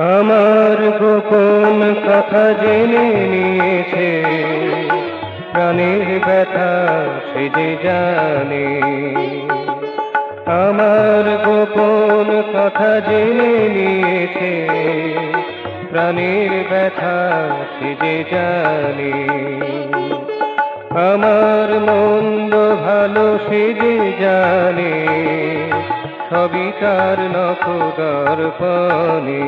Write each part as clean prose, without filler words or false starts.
আমার গোপন কথা জেনে নিয়েছে, প্রাণের ব্যথা সে যে জানে। আমার গোপন কথা জেনে নিয়েছে, প্রাণের ব্যথা সে যে জানে। আমার মন্দ ভালো সে যে জানে, সবই তার নখদর্পণে।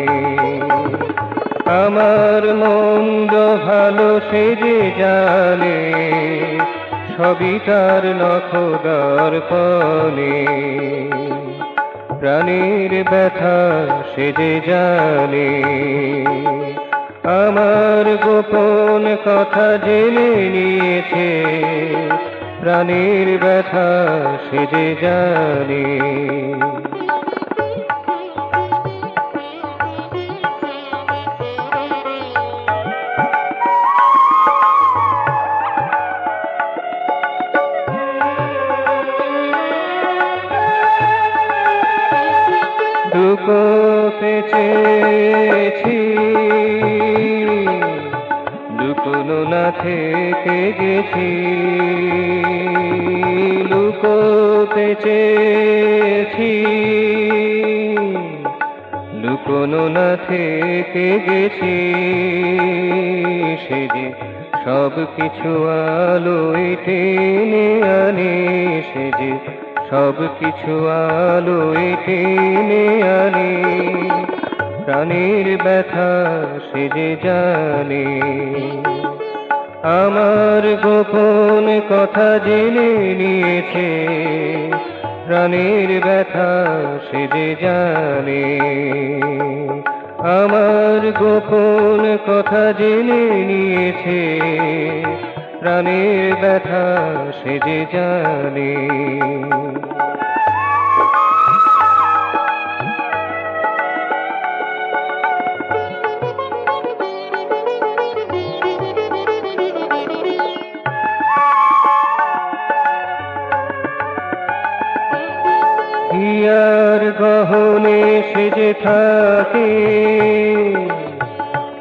আমার মন্দ ভালো সে যে জানে, সবই তার নখদর্পণে। প্রাণের ব্যথা সে যে জানে, আমার গোপন কথা জেনে নিয়েছে, প্রাণের ব্যথা সে যে জানে। লুকোতে চেয়েছি, লুকোনো না থেকে গেছি। লুকোতে চেয়েছি, লুকোনো না থেকে গেছি। সে যে সব কিছু আলোয় টেনে আনে, সে যে সব কিছু আলোয় টেনে আনে। প্রাণের ব্যথা সে যে জানে, আমার গোপন কথা জেনে নিয়েছে, প্রাণের ব্যথা সে যে জানে। আমার গোপন কথা জেনে নিয়েছে, প্রাণের ব্যথা সে যে জানে। হিয়ার গহনে সে যে থাকে,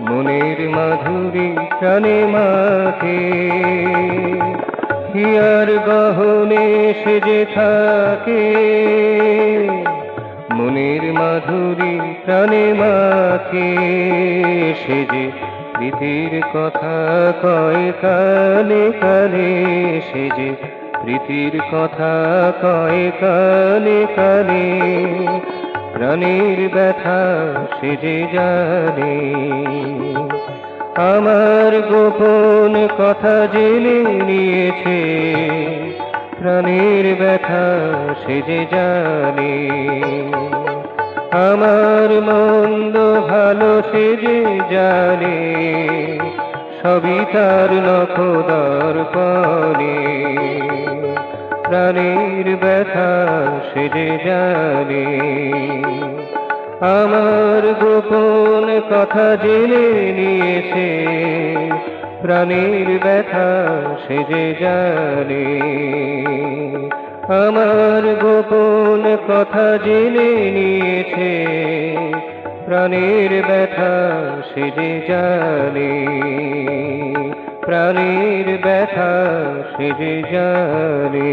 মনের মাধুরী প্রাণে মাখে। হিয়ার গহনে সে যে থাকে, মনের মাধুরী প্রাণে মাখে। সে যে প্রীতির কথা কয় কানে কানে, সে যে প্রীতির কথা কয় কানে কানে। প্রাণের ব্যথা সে যে জানে, আমার গোপন কথা জেনে নিয়েছে, প্রাণের ব্যথা সে যে জানে। আমার মন্দ ভালো সে যে জানে, সবই তার নখদর্পণে। প্রাণের ব্যথা সে যে জানে, আমার গোপন কথা জেনে নিয়েছে, প্রাণের ব্যথা সে যে জানে। আমার গোপন কথা জেনে নিয়েছে, প্রাণের ব্যথা সে যে জানে। প্রাণের ব্যথা সে যে জানে।